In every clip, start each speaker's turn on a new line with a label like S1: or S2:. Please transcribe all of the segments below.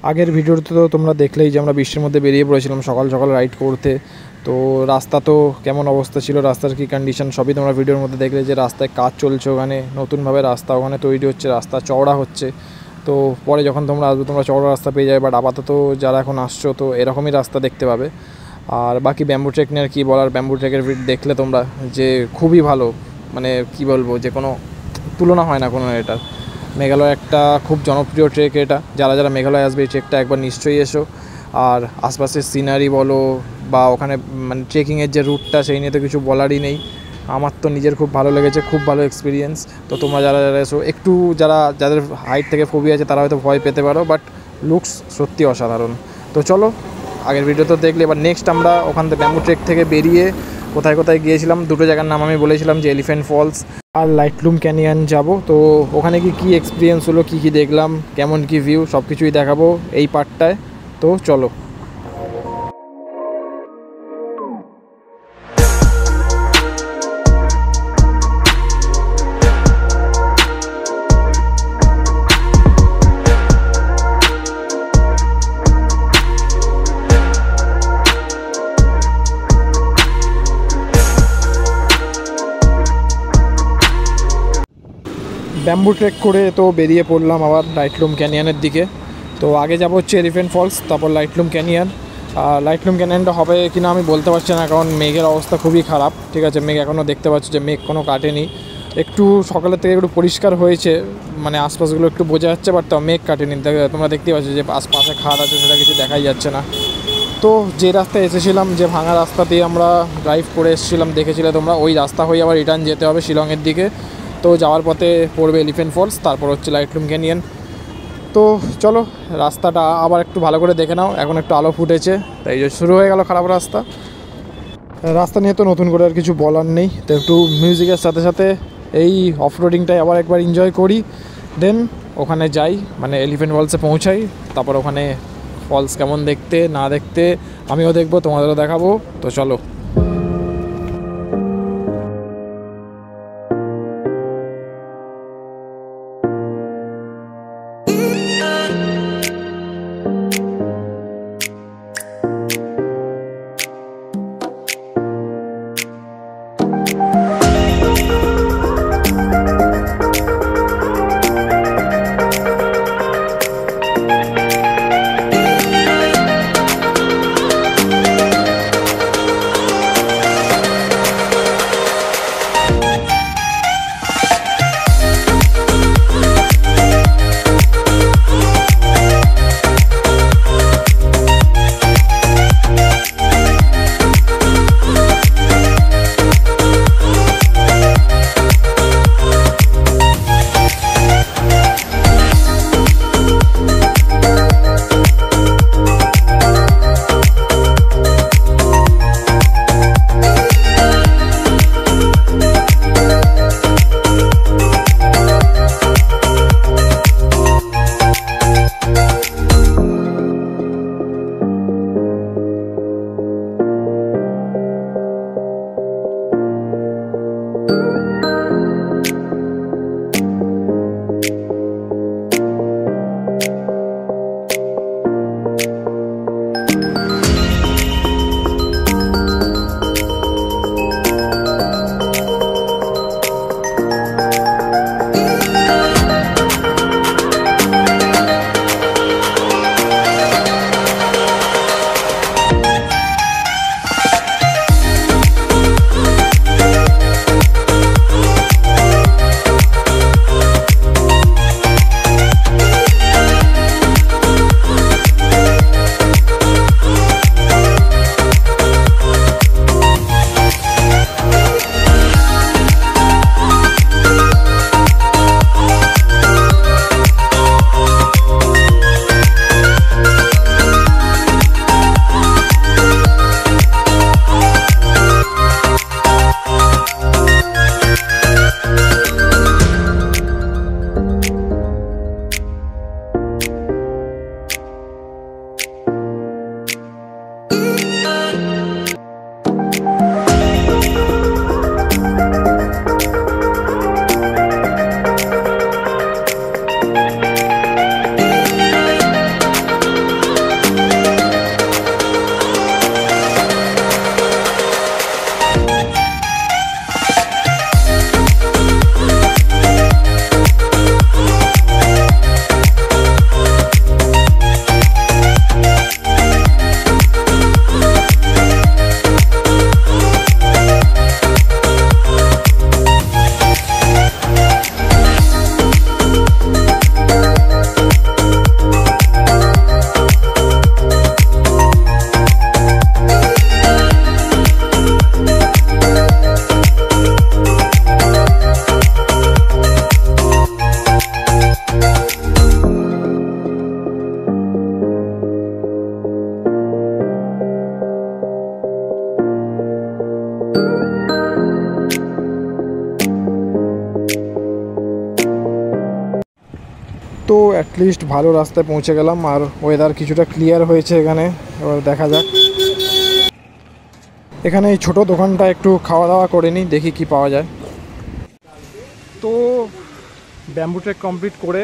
S1: আগের ভিডিওতে তো তোমরা দেখলেই যে আমরা বৃষ্টির মধ্যে বেরিয়ে পড়েছিলাম সকাল সকাল রাইড করতে। তো রাস্তা তো কেমন অবস্থা ছিল, রাস্তার কী কন্ডিশন সবই তোমরা ভিডিওর মধ্যে দেখলে, যে রাস্তায় কাজ চলছে, ওখানে নতুনভাবে রাস্তা ওখানে তৈরি হচ্ছে, রাস্তা চওড়া হচ্ছে। তো পরে যখন তোমরা আসবে তোমরা চওড়া রাস্তা পেয়ে যাবে, বাট আপাতত যারা এখন আসছো তো এরকমই রাস্তা দেখতে পাবে। আর বাকি ব্যাম্বু ট্রেক নিয়ে আর কী বলার, ব্যাম্বু ট্রেকের দেখলে তোমরা যে খুবই ভালো, মানে কি বলবো, যে কোনো তুলনা হয় না কোনো এটার। মেঘালয় একটা খুব জনপ্রিয় ট্রেক এটা, যারা যারা মেঘালয় আসবে এই ট্রেকটা একবার নিশ্চয়ই এসো। আর আশপাশের সিনারি বলো বা ওখানে মানে ট্রেকিংয়ের যে রুটটা সেই নিয়ে তো কিছু বলারই নেই। আমার তো নিজের খুব ভালো লেগেছে, খুব ভালো এক্সপিরিয়েন্স। তো তোমরা যারা যারা এসো, একটু যাদের হাইট থেকে ফোবিয়া আছে তারা হয়তো ভয় পেতে পারো, বাট লুকস সত্যি অসাধারণ। তো চলো, আগের ভিডিও তো দেখলে, এবার নেক্সট আমরা ওখান থেকে ব্যাম্বু ট্রেক থেকে বেরিয়ে কোথায় কোথায় গিয়েছিলাম, দুটো জায়গার নাম আমি বলেছিলাম, যে এলিফ্যান্ট ফলস আর লাইটলুম ক্যানিয়ন যাব। তো ওখানে কী এক্সপিরিয়েন্স হলো, কী দেখলাম, কেমন কী ভিউ, সব কিছুই দেখাবো এই পার্টটায়। তো চলো। ব্যাম্বু ট্রেক করে তো বেরিয়ে পড়লাম আবার লাইটলুম ক্যানিয়নের দিকে। তো আগে যাবো হচ্ছে এলিফ্যান্ট ফলস, তারপর লাইটলুম ক্যানিয়ন। লাইটলুম ক্যানিয়নটা হবে কিনা আমি বলতে পারছি না, কারণ মেঘের অবস্থা খুবই খারাপ। ঠিক আছে, মেঘ এখনও দেখতে পাচ্ছি যে মেঘ কোনো কাটেনি, একটু সকালের থেকে একটু পরিষ্কার হয়েছে, মানে আশপাশগুলো একটু বোঝা যাচ্ছে, বাট তাও মেঘ কাটেনি। তোমরা দেখতেই পাচ্ছ যে আশপাশে খাদ আছে, সেটা কিছু দেখাই যাচ্ছে না। তো যে রাস্তায় এসেছিলাম, যে ভাঙা রাস্তা দিয়ে আমরা ড্রাইভ করে এসেছিলাম, দেখেছিলে তোমরা, ওই রাস্তা হয়ে আবার রিটার্ন যেতে হবে শিলংয়ের দিকে। তো যাওয়ার পথে পড়বে এলিফ্যান্ট ফলস, তারপর হচ্ছে লাইটলুম ক্যানিয়ন। তো চলো, রাস্তাটা আবার একটু ভালো করে দেখে নাও, এখন একটু আলো ফুটেছে, তাই যে শুরু হয়ে গেল খারাপ রাস্তা। রাস্তা নিয়ে তো নতুন করে আর কিছু বলার নেই, তো একটু মিউজিকের সাথে সাথে এই অফরোডিংটাই আবার একবার এনজয় করি, দেন ওখানে যাই, মানে এলিফ্যান্ট ফলসে পৌঁছাই। তারপর ওখানে ফলস কেমন দেখতে না দেখতে আমিও দেখবো, তোমাদেরও দেখাবো। তো চলো। অ্যাটলিস্ট ভালো রাস্তায় পৌঁছে গেলাম, আর ওয়েদার কিছুটা ক্লিয়ার হয়েছে এখানে। এবার দেখা যাক, এখানে এই ছোটো দোকানটা একটু খাওয়া দাওয়া করে নিই, দেখি কি পাওয়া যায়। তো ব্যাম্বু ট্রেক কমপ্লিট করে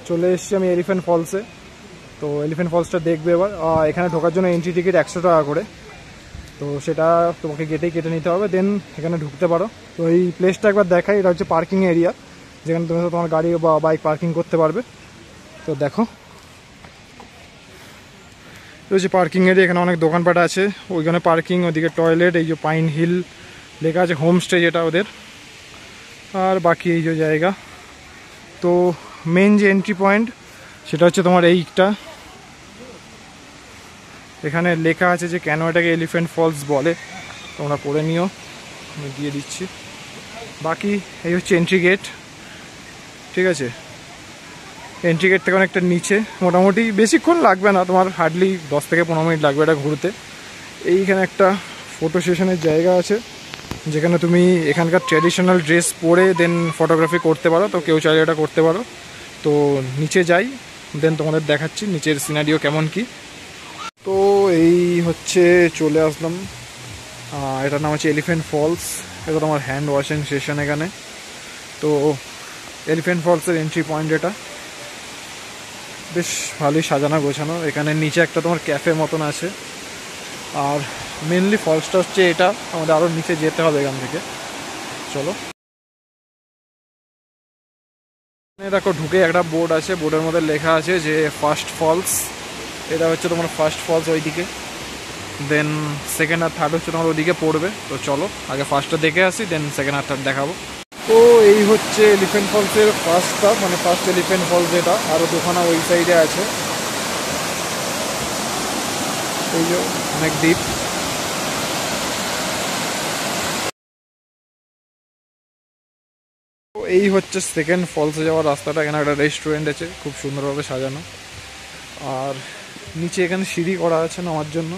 S1: চলে এসেছি আমি এলিফ্যান্ট ফলসে। তো এলিফ্যান্ট ফলসটা দেখবে এবার। এখানে ঢোকার জন্য এন্ট্রি টিকিট 100 টাকা করে, তো সেটা তোমাকে গেটেই কেটে নিতে হবে, দেন এখানে ঢুকতে পারো। তো এই প্লেসটা একবার দেখাই, এটা হচ্ছে পার্কিং এরিয়া, যেখানে তুমি তোমার গাড়ি বা বাইক পার্কিং করতে পারবে। তো দেখো, এটা হচ্ছে পার্কিং এরিয়া, এখানে অনেক দোকানপাট আছে, ওইখানে পার্কিং, ওদিকে টয়লেট, এই যে পাইন হিল লেখা আছে, হোমস্টে যেটা ওদের, আর বাকি এই যে জায়গা। তো মেন যে এন্ট্রি পয়েন্ট সেটা হচ্ছে তোমার এইটা, এখানে লেখা আছে যে কেন এটাকে এলিফ্যান্ট ফলস বলে, তোমরা পড়ে নিও, আমি দিয়ে দিচ্ছি। বাকি এই হচ্ছে এন্ট্রি গেট, ঠিক আছে। এন্ট্রি গেট থেকে অনেকটা নিচে, মোটামুটি বেশিক্ষণ লাগবে না তোমার, হার্ডলি 10 থেকে 15 মিনিট লাগবে এটা ঘুরতে। এইখানে একটা ফটো সেশনের জায়গা আছে, যেখানে তুমি এখানকার ট্র্যাডিশনাল ড্রেস পরে দেন ফটোগ্রাফি করতে পারো, তো কেউ চাইলে এটা করতে পারো। তো নিচে যাই, দেন তোমাদের দেখাচ্ছি নিচের সিনারিও কেমন কি। তো এই হচ্ছে চলে আসলাম, এটার নাম হচ্ছে এলিফ্যান্ট ফলস, এটা তোমার হ্যান্ড ওয়াশিং সেশন এখানে। তো এলিফ্যান্ট ফলসের এন্ট্রি পয়েন্ট এটা, বেশ ভালোই সাজানো গোছানো। এখানে নিচে একটা তোমার ক্যাফে মতন আছে, আর মেনলি ফলসটা হচ্ছে এটা, আমাদের আরও নিচে যেতে হবে এখান থেকে, চলো। দেখো ঢুকে একটা বোর্ড আছে, বোর্ডের মধ্যে লেখা আছে যে ফার্স্ট ফলস, এটা হচ্ছে তোমার ফার্স্ট ফলস ওইদিকে, দেন সেকেন্ড আর থার্ড হচ্ছে তোমার ওইদিকে পড়বে। তো চলো আগে ফার্স্টটা দেখে আসি, দেন সেকেন্ড আর থার্ড দেখাবো। তো এই হচ্ছে এলিফ্যান্ট ফলসের ফার্স্টটা, মানে ফার্স্ট এলিফ্যান্ট ফলস এটা, আরও দুখানা ওই সাইডে আছে, এই যে অনেক ডিপ। তো এই হচ্ছে সেকেন্ড ফলসে যাওয়ার রাস্তাটা, এখানে একটা রেস্টুরেন্ট আছে খুব সুন্দরভাবে সাজানো, আর নিচে এখানে সিঁড়ি করা আছে নামার জন্য,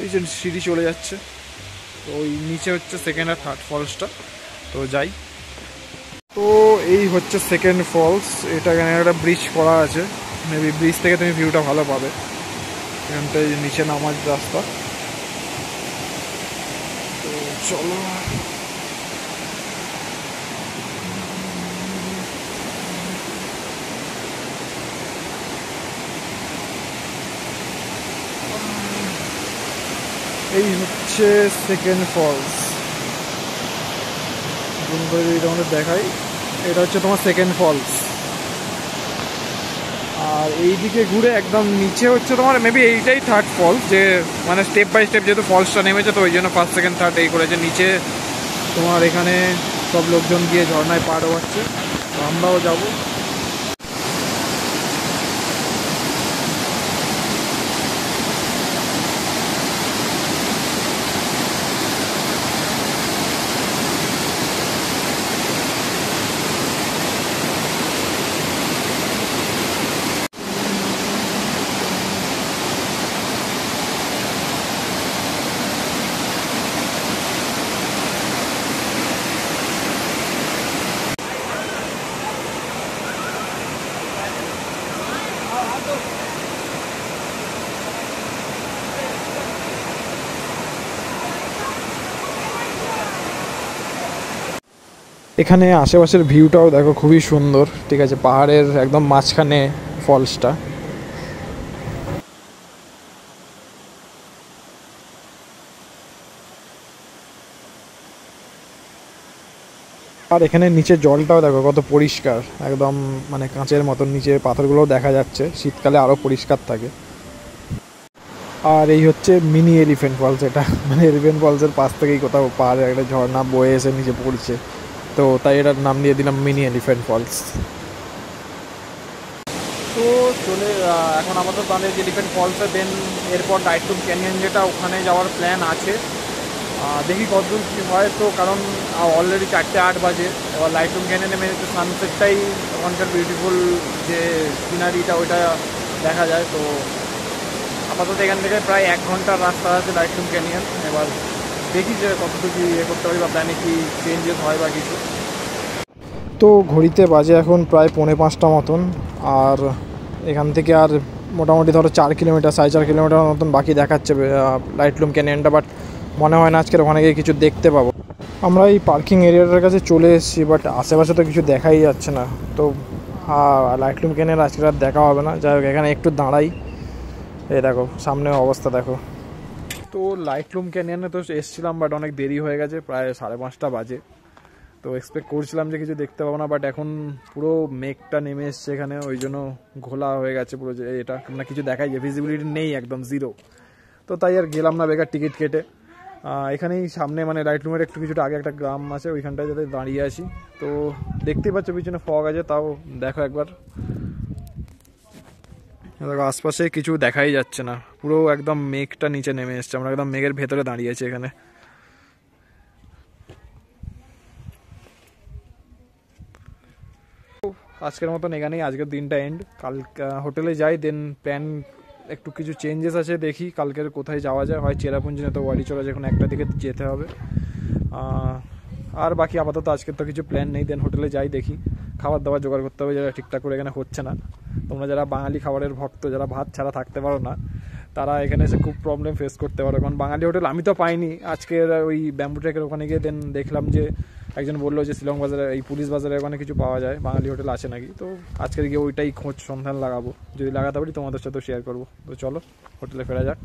S1: এই যে সিঁড়ি চলে যাচ্ছে। তো ওই নিচে হচ্ছে সেকেন্ড আর থার্ড ফলসটা, তো যাই। তো এই হচ্ছে সেকেন্ড ফলস, এটা এখানে একটা ব্রিজ করা আছে, মেবি ব্রিজ থেকে তুমি ভিউটা ভালো পাবে, এখানটায় নিচে নামার রাস্তা। তো চলো, এই হচ্ছে সেকেন্ড ফলস, তোমাদের দেখাই, এটা হচ্ছে তোমার সেকেন্ড ফলস। আর এইদিকে ঘুরে একদম নিচে হচ্ছে তোমার মেবি এইটাই থার্ড ফলস, যে মানে স্টেপ বাই স্টেপ যেহেতু ফলসটা নেমেছে, তো ওই জন্য ফার্স্ট সেকেন্ড থার্ড এই করেছে। নিচে তোমার এখানে সব লোকজন গিয়ে ঝর্ণায় পার হচ্ছে, তো আমরাও যাবো। এখানে আশেপাশের ভিউটাও দেখো খুবই সুন্দর, ঠিক আছে, পাহাড়ের একদম মাঝখানে ফলসটা। আর এখানে নিচে জলটাও দেখো কত পরিষ্কার, একদম মানে কাঁচের মতন, নিচে পাথরগুলোও দেখা যাচ্ছে, শীতকালে আরও পরিষ্কার থাকে। আর এই হচ্ছে মিনি এলিফ্যান্ট ফলস, এটা মানে এলিফ্যান্ট ফলসের পাশ থেকেই কোথাও পাহাড়ের একটা ঝর্ণা বয়ে এসে নিচে পড়ছে, তো তাই এটার নাম দিয়ে দিলাম মিনি এলিফ্যান্ট ফলস। তো চলে এখন আমাদের বাঁধে এলিফ্যান্ট ফলসে, দেন এরপর লাইটলুম ক্যানিয়ন যেটা, ওখানে যাওয়ার প্ল্যান আছে, দেখি কতদূর কী হয়। তো কারণ অলরেডি 4:08 বাজে, এবার লাইটলুম ক্যানিয়নে মেনে তো সানসেটটাই ওখানকার বিউটিফুল যে সিনারিটা ওইটা দেখা যায়। তো আপাতত এখান থেকে প্রায় 1 ঘন্টার রাস্তা আছে লাইটলুম ক্যানিয়ন, এবার দেখি যে কতটুকু ইয়ে করতে পারি বা প্ল্যানে কি চেঞ্জেস হয় বা কিছু। তো ঘড়িতে বাজে এখন প্রায় 4:45 মতন, আর এখান থেকে আর মোটামুটি ধরো 4 কিলোমিটার 4.5 কিলোমিটার মতন বাকি দেখাচ্ছে লাইটলুম ক্যানিয়নটা, বাট মনে হয় না আজকের ওখানে গিয়ে কিছু দেখতে পাবো। আমরা এই পার্কিং এরিয়াটার কাছে চলে এসেছি, বাট আশেপাশে তো কিছু দেখাই যাচ্ছে না। তো লাইটলুম ক্যানিয়ন আজকে আর দেখা হবে না, যাই হোক এখানে একটু দাঁড়াই। এই দেখো সামনে অবস্থা দেখো। তো লাইটলুম ক্যানিয়নে তো এসেছিলাম, বাট অনেক দেরি হয়ে গেছে, প্রায় 5:30 বাজে। তো এক্সপেক্ট করছিলাম যে কিছু দেখতে পাবো না, বাট এখন পুরো মেঘটা নেমে এসছে এখানে, ওই জন্য ঘোলা হয়ে গেছে পুরো, যে এটা না কিছু দেখাই যায়, ভিজিবিলিটি নেই, একদম জিরো। তো তাই আর গেলাম না বেকার টিকিট কেটে। এখানেই সামনে মানে লাইটলুমের একটু কিছুটা আগে একটা গ্রাম আছে, ওইখানটায় যাতে দাঁড়িয়ে আছি। তো দেখতেই পাচ্ছ পিছনে ফগ আছে, তাও দেখো একবার, দেখো আশপাশে কিছু দেখাই যাচ্ছে না, পুরো একদম মেঘটা নিচে নেমে এসছে, আমরা একদম মেঘের ভেতরে দাঁড়িয়ে আছি এখানে। আজকের মতন এখানেই আজকের দিনটা এন্ড। কাল হোটেলে যাই, দেন প্ল্যান একটু কিছু চেঞ্জেস আছে, দেখি কালকের কোথায় যাওয়া যায়, হয় চেরাপুঞ্জি না তো ওয়ারি চলে, যখন একটা দিকে যেতে হবে। আর বাকি আপাতত আজকের তো কিছু প্ল্যান নেই, দেন হোটেলে যাই, দেখি খাবার দাবার জোগাড় করতে হবে, যারা ঠিকঠাক করে এখানে হচ্ছে না। তোমরা যারা বাঙালি খাবারের ভক্ত, যারা ভাত ছাড়া থাকতে পারো না, তারা এখানে এসে খুব প্রবলেম ফেস করতে পারো, কারণ বাঙালি হোটেল আমি তো পাইনি। আজকের ওই ব্যাম্বু ট্রেকের ওখানে গিয়ে দেন দেখলাম যে একজন বললো যে শিলং বাজারে, এই পুলিশ বাজারে ওখানে কিছু পাওয়া যায়, বাঙালি হোটেল আছে নাকি। তো আজকের গিয়ে ওইটাই খোঁজ সন্ধান লাগাবো, যদি লাগাতে পারি তোমাদের সাথেও শেয়ার করবো। তো চলো হোটেলে ফেরা যাক।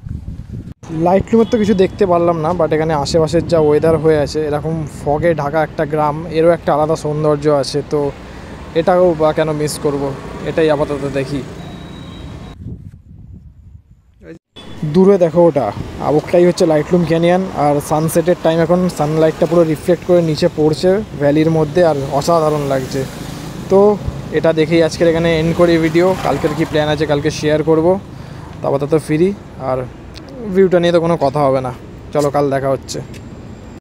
S1: লাইটলুমের তো কিছু দেখতে পারলাম না, বাট এখানে আশেপাশের যা ওয়েদার হয়ে আছে, এরকম ফগে ঢাকা একটা গ্রাম, এরও একটা আলাদা সৌন্দর্য আছে, তো এটাও বা কেন মিস করব, এটাই আপাতত দেখি। দূরে দেখো ওটা, ওটাই হচ্ছে লাইটলুম ক্যানিয়ন, আর সানসেটের টাইম এখন, সানলাইটটা পুরো রিফ্লেক্ট করে নিচে পড়ছে ভ্যালির মধ্যে, আর অসাধারণ লাগছে। তো এটা দেখেই আজকের এখানে এন্ড করি ভিডিও। কালকের কি প্ল্যান আছে কালকে শেয়ার করব, আপাতত ফিরি, আর ভিউটা নিয়ে তো কোনো কথা হবে না। চলো কাল দেখা হচ্ছে।